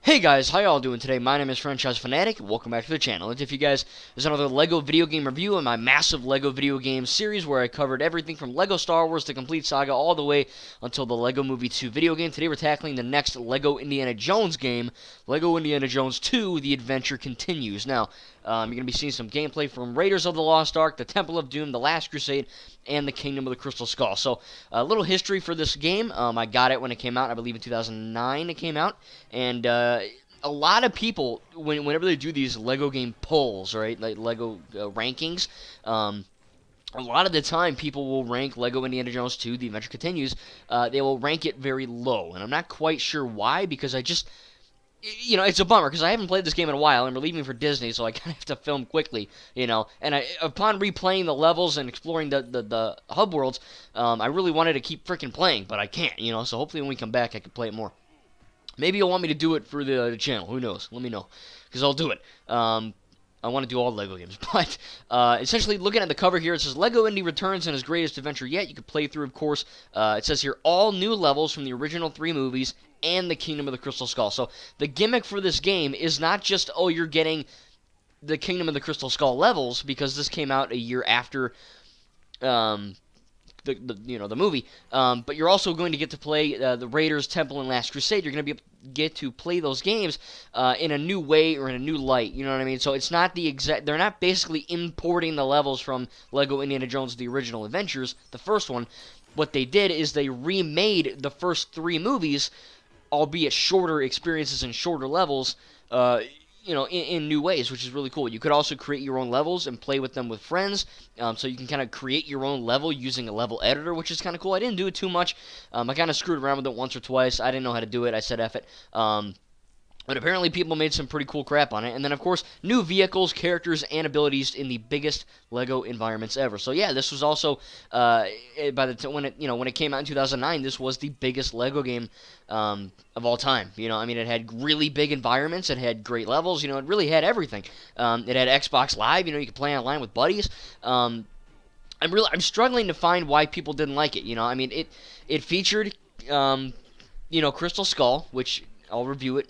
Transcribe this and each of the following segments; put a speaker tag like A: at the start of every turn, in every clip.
A: Hey guys, how y'all doing today? My name is Franchise Fanatic. Welcome back to the channel. And if you guys, there's another LEGO video game review in my massive LEGO video game series where I covered everything from LEGO Star Wars to Complete Saga all the way until the LEGO Movie 2 video game. Today we're tackling the next LEGO Indiana Jones game, LEGO Indiana Jones 2: The Adventure Continues. Now, you're going to be seeing some gameplay from Raiders of the Lost Ark, the Temple of Doom, the Last Crusade, and the Kingdom of the Crystal Skull. So, a little history for this game. I got it when it came out. I believe in 2009 it came out. And, a lot of people, whenever they do these Lego game polls, right, like Lego rankings, a lot of the time people will rank Lego Indiana Jones 2: The Adventure Continues. They will rank it very low, and I'm not quite sure why, because it's a bummer, because I haven't played this game in a while, and we're leaving for Disney, so I kind of have to film quickly, and upon replaying the levels and exploring the hub worlds, I really wanted to keep freaking playing, but I can't, so hopefully when we come back I can play it more. Maybe you'll want me to do it for the channel. Who knows? Let me know, because I'll do it. I want to do all LEGO games. But essentially, looking at the cover here, it says LEGO Indy returns in his greatest adventure yet. You can play through, of course. It says here, all new levels from the original 3 movies and the Kingdom of the Crystal Skull. So the gimmick for this game is not just, oh, you're getting the Kingdom of the Crystal Skull levels, because this came out a year after the movie, but you're also going to get to play the Raiders, Temple, and Last Crusade. You're going to get to play those games in a new way or in a new light. You know what I mean? So it's not they're not basically importing the levels from Lego Indiana Jones: The Original Adventures, the first one. What they did is they remade the first 3 movies, albeit shorter experiences and shorter levels. In new ways, which is really cool. You could also create your own levels and play with them with friends, so you can kind of create your own level using a level editor, which is kind of cool. I didn't do it too much. I kind of screwed around with it once or twice. I didn't know how to do it. I said F it. But apparently people made some pretty cool crap on it. And then, of course, new vehicles, characters, and abilities in the biggest LEGO environments ever. So yeah, this was also when it came out in 2009, this was the biggest LEGO game of all time. It had really big environments. It had great levels. It really had everything. It had Xbox Live. You could play online with buddies. I'm struggling to find why people didn't like it. It featured Crystal Skull, which I'll review it.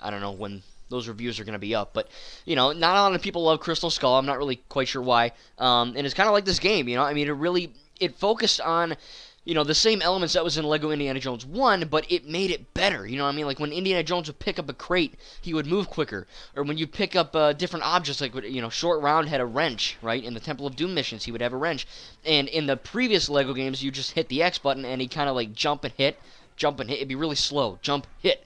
A: I don't know when those reviews are going to be up, but not a lot of people love Crystal Skull. I'm not really quite sure why. And it's kind of like this game. It focused on the same elements that was in Lego Indiana Jones 1, but it made it better. Like when Indiana Jones would pick up a crate, he would move quicker. Or when you pick up different objects, like Short Round had a wrench, right? In the Temple of Doom missions, he would have a wrench. And in the previous Lego games, you just hit the X button and he kind of like jump and hit. It'd be really slow. Jump, hit,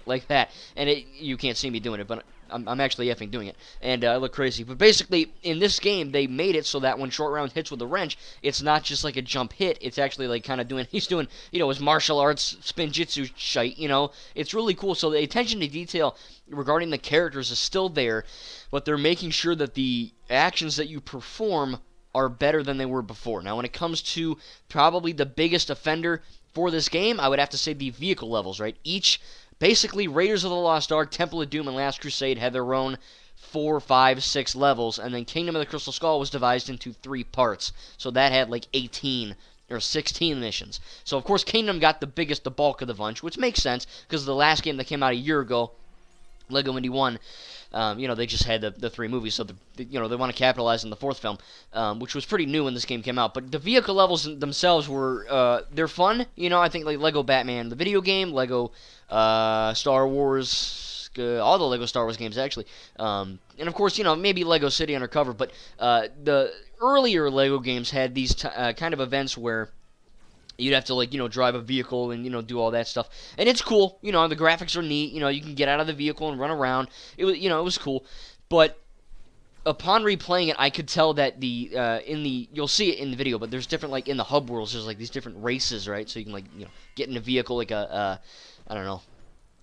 A: like that. And you can't see me doing it, but I'm actually effing doing it. And I look crazy. But basically, in this game, they made it so that when Short Round hits with a wrench, it's not just like a jump hit. It's actually like kind of he's doing, his martial arts spin jitsu shite, It's really cool. So the attention to detail regarding the characters is still there, but they're making sure that the actions that you perform are better than they were before. Now, when it comes to probably the biggest offender for this game, I would have to say the vehicle levels, right? Basically, Raiders of the Lost Ark, Temple of Doom, and Last Crusade had their own 4, 5, 6 levels, and then Kingdom of the Crystal Skull was divided into 3 parts. So that had like 18 or 16 missions. So of course Kingdom got the bulk of the bunch, which makes sense, because the last game that came out a year ago, Lego Indy 1, they just had the 3 movies, so they want to capitalize on the 4th film, which was pretty new when this game came out. But the vehicle levels themselves they're fun. I think like Lego Batman, the video game, Lego Star Wars, all the Lego Star Wars games actually, and of course maybe Lego City Undercover. But the earlier Lego games had these kind of events where you'd have to drive a vehicle and do all that stuff, and it's cool. The graphics are neat. You can get out of the vehicle and run around. It was cool, but upon replaying it, I could tell that you'll see it in the video, but there's different, in the hub worlds, there's these different races, right? So you can get in a vehicle like I don't know,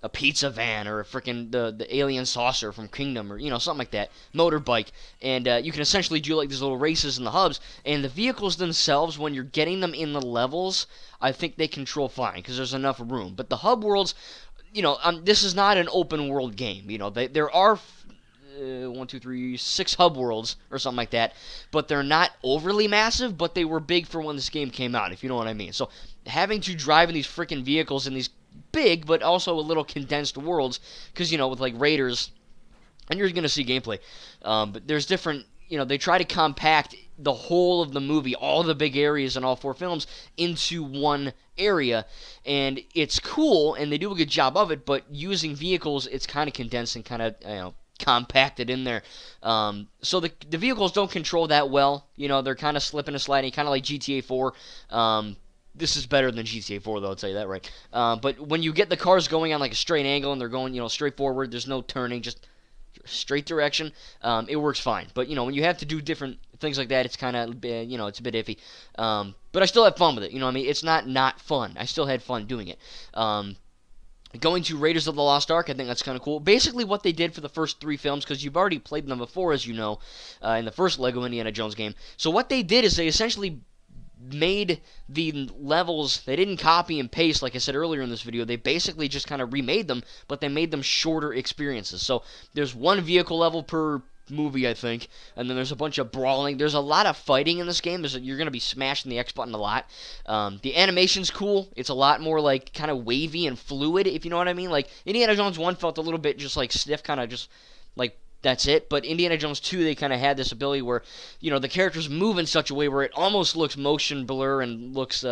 A: a pizza van, or a freaking the alien saucer from Kingdom, or something like that, motorbike, and you can essentially do these little races in the hubs. And the vehicles themselves, when you're getting them in the levels, I think they control fine because there's enough room. But the hub worlds, this is not an open world game. There are 6 hub worlds or something like that, but they're not overly massive, but they were big for when this game came out, if you know what I mean. So having to drive in these freaking vehicles in these big, but also a little condensed worlds, because, with, like, Raiders, and you're going to see gameplay, but there's different, they try to compact the whole of the movie, all the big areas in all 4 films, into one area, and it's cool, and they do a good job of it, but using vehicles, it's kind of condensed and kind of, compacted in there. So the vehicles don't control that well. They're kind of slipping and sliding, kind of like GTA 4. This is better than GTA 4, though, I'll tell you that right. But when you get the cars going on like a straight angle and they're going, straight forward, there's no turning, just straight direction, it works fine. But, when you have to do different things like that, it's kind of, it's a bit iffy. But I still have fun with it. It's not fun. I still had fun doing it. Going to Raiders of the Lost Ark, I think that's kind of cool. Basically what they did for the first 3 films, because you've already played them before, as you know, in the first Lego Indiana Jones game. So what they did is they essentially made the levels, they didn't copy and paste like I said earlier in this video, they basically just kind of remade them, but they made them shorter experiences. So there's 1 vehicle level per movie, I think, and then there's a bunch of brawling. There's a lot of fighting in this game. You're going to be smashing the X button a lot. The animation's cool. It's a lot more like kind of wavy and fluid, if you know what I mean. Like Indiana Jones 1 felt a little bit just like stiff, kind of just like that's it. But Indiana Jones 2, they kind of had this ability where, the characters move in such a way where it almost looks motion blur and looks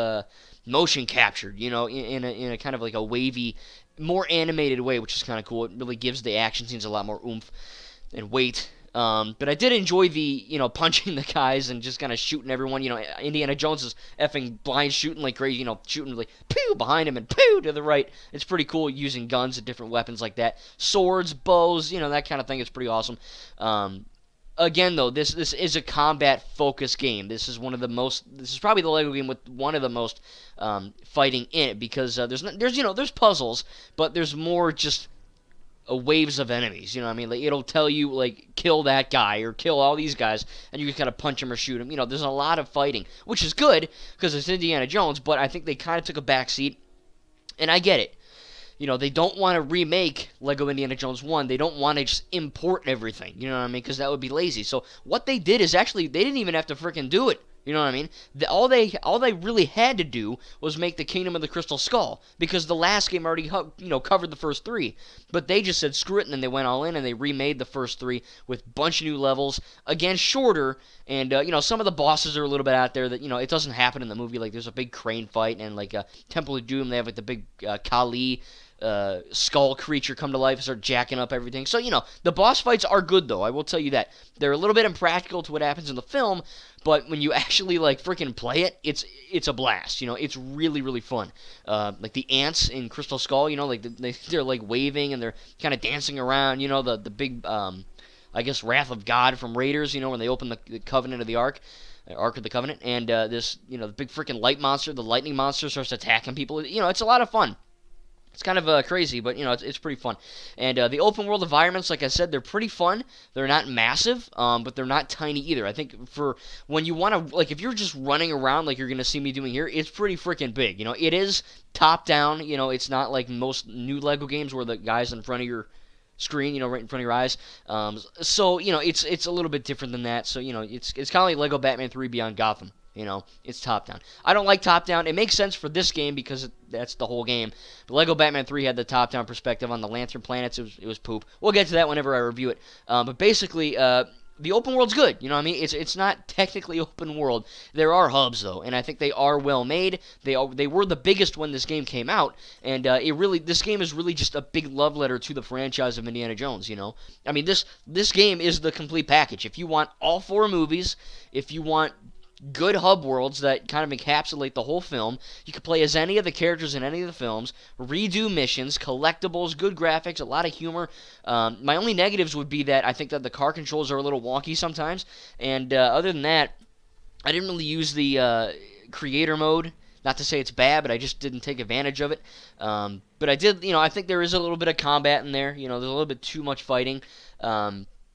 A: motion captured, in a kind of like a wavy, more animated way, which is kind of cool. It really gives the action scenes a lot more oomph and weight. But I did enjoy the, punching the guys and just kind of shooting everyone. Indiana Jones is effing blind shooting like crazy, shooting like, pew, behind him and pew to the right. It's pretty cool using guns and different weapons like that. Swords, bows, that kind of thing is pretty awesome. Again, though, this is a combat-focused game. This is probably the Lego game with one of the most fighting in it, because there's puzzles, but there's more just waves of enemies, like it'll tell you like kill that guy or kill all these guys, and you just gotta punch them or shoot them. There's a lot of fighting, which is good because it's Indiana Jones, but I think they kind of took a backseat, and I get it. They don't want to remake Lego Indiana Jones 1. They don't want to just import everything, because that would be lazy. So what they did is actually they didn't even have to freaking do it. You know what I mean? All they really had to do was make the Kingdom of the Crystal Skull, because the last game already covered the first 3. But they just said screw it, and then they went all in and they remade the first 3 with a bunch of new levels, again shorter, and some of the bosses are a little bit out there that it doesn't happen in the movie. Like there's a big crane fight, and like Temple of Doom, they have like the big Kali skull creature come to life and start jacking up everything. So the boss fights are good, though. I will tell you that they're a little bit impractical to what happens in the film. But when you actually like freaking play it, it's a blast. It's really really fun. Like the ants in Crystal Skull, like they're like waving and they're kind of dancing around. The big I guess Wrath of God from Raiders. When they open the Covenant of the Ark of the Covenant, and this the big freaking light monster, the lightning monster starts attacking people. It's a lot of fun. It's kind of crazy, but it's pretty fun. And the open world environments, like I said, they're pretty fun. They're not massive, but they're not tiny either. I think for when you want to, like, if you're just running around like you're gonna see me doing here, it's pretty freaking big. It is top down. It's not like most new Lego games where the guy's in front of your screen, right in front of your eyes. So it's a little bit different than that. So it's kind of like Lego Batman 3 Beyond Gotham. It's top down. I don't like top down. It makes sense for this game because that's the whole game. But Lego Batman 3 had the top down perspective on the Lantern planets. It was poop. We'll get to that whenever I review it. But basically, the open world's good. It's not technically open world. There are hubs though, and I think they are well made. They were the biggest when this game came out, and this game is really just a big love letter to the franchise of Indiana Jones. This game is the complete package. If you want all 4 movies, if you want good hub worlds that kind of encapsulate the whole film. You can play as any of the characters in any of the films, redo missions, collectibles, good graphics, a lot of humor. My only negatives would be that I think that the car controls are a little wonky sometimes, and other than that, I didn't really use the creator mode. Not to say it's bad, but I just didn't take advantage of it. But I did, I think there is a little bit of combat in there. There's a little bit too much fighting.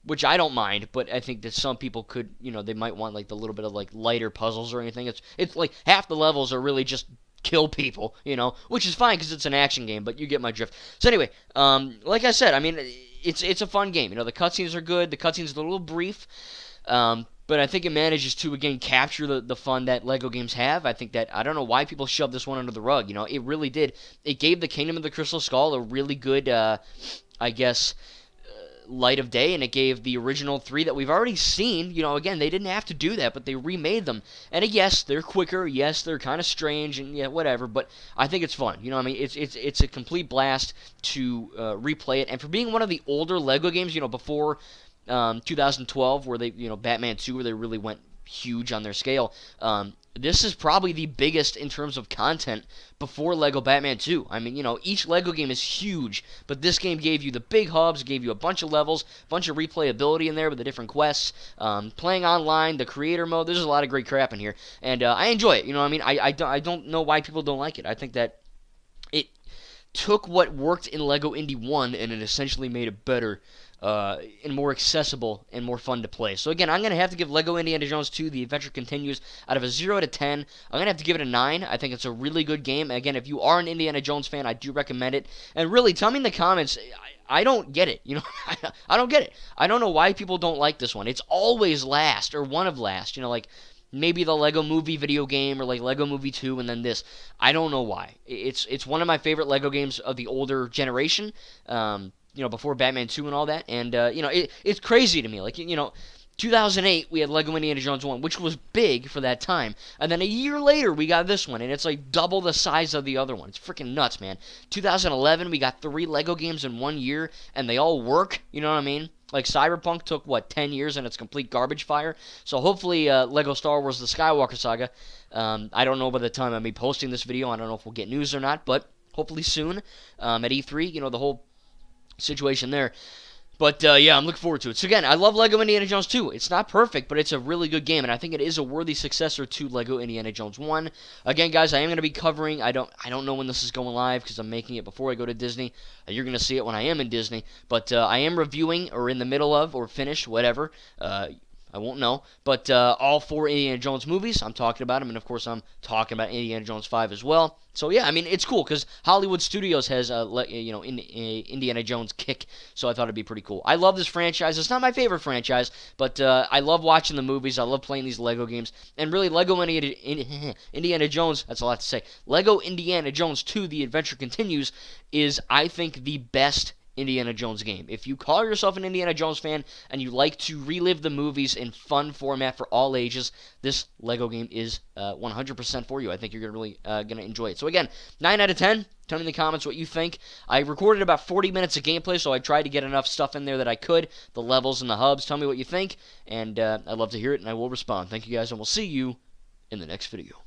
A: Which I don't mind, but I think that some people could, they might want like the little bit of like lighter puzzles or anything. It's like half the levels are really just kill people, which is fine because it's an action game, but you get my drift. So anyway, like I said, it's a fun game. The cutscenes are good. The cutscenes are a little brief. but I think it manages to again capture the fun that Lego games have. I think that I don't know why people shoved this one under the rug. It really did. It gave the Kingdom of the Crystal Skull a really good, I guess, light of day, and it gave the original three that we've already seen. Again, they didn't have to do that, but they remade them. And yes, they're quicker. Yes, they're kind of strange, and yeah, whatever. But I think it's fun. I mean, it's a complete blast to replay it. And for being one of the older Lego games, before 2012, where they, Batman 2, where they really went huge on their scale. This is probably the biggest in terms of content before Lego Batman 2. I mean, each Lego game is huge, but this game gave you the big hubs, gave you a bunch of levels, a bunch of replayability in there with the different quests, playing online, the creator mode. There's a lot of great crap in here, and I enjoy it. I mean, I don't know why people don't like it. I think that it took what worked in Lego Indy 1 and it essentially made it better and more accessible and more fun to play. So again, I'm going to have to give Lego Indiana Jones 2 The Adventure Continues out of a 0 to 10. I'm going to have to give it a 9. I think it's a really good game. Again, if you are an Indiana Jones fan, I do recommend it. And really, tell me in the comments, I don't get it. I don't get it. I don't know why people don't like this one. It's always last or one of last. Like maybe the Lego Movie video game or like Lego Movie 2 and then this. I don't know why. It's one of my favorite Lego games of the older generation. Before Batman 2 and all that. And, it's crazy to me. Like, 2008, we had Lego Indiana Jones 1, which was big for that time. And then a year later, we got this one, and it's like double the size of the other one. It's freaking nuts, man. 2011, we got 3 Lego games in 1 year, and they all work. You know what I mean? Like, Cyberpunk took, 10 years, and it's complete garbage fire. So hopefully, Lego Star Wars The Skywalker Saga, I don't know by the time I'm posting this video. I don't know if we'll get news or not, but hopefully soon at E3, the whole situation there. But, yeah, I'm looking forward to it. So, again, I love Lego Indiana Jones 2. It's not perfect, but it's a really good game, and I think it is a worthy successor to Lego Indiana Jones 1. Again, guys, I am going to be covering, I don't know when this is going live because I'm making it before I go to Disney. You're going to see it when I am in Disney. But I am reviewing, or in the middle of, or finished, whatever. I won't know. But all 4 Indiana Jones movies, I'm talking about them. And, of course, I'm talking about Indiana Jones 5 as well. So, yeah, I mean, it's cool because Hollywood Studios has, Indiana Jones kick. So I thought it'd be pretty cool. I love this franchise. It's not my favorite franchise, but I love watching the movies. I love playing these Lego games. And really, Lego Indiana Jones, that's a lot to say. Lego Indiana Jones 2, The Adventure Continues, is, I think, the best Indiana Jones game. If you call yourself an Indiana Jones fan and you like to relive the movies in fun format for all ages, this Lego game is 100% for you. I think you're really going to enjoy it. So again, 9 out of 10. Tell me in the comments what you think. I recorded about 40 minutes of gameplay, so I tried to get enough stuff in there that I could, the levels and the hubs. Tell me what you think, and I'd love to hear it, and I will respond. Thank you guys, and we'll see you in the next video.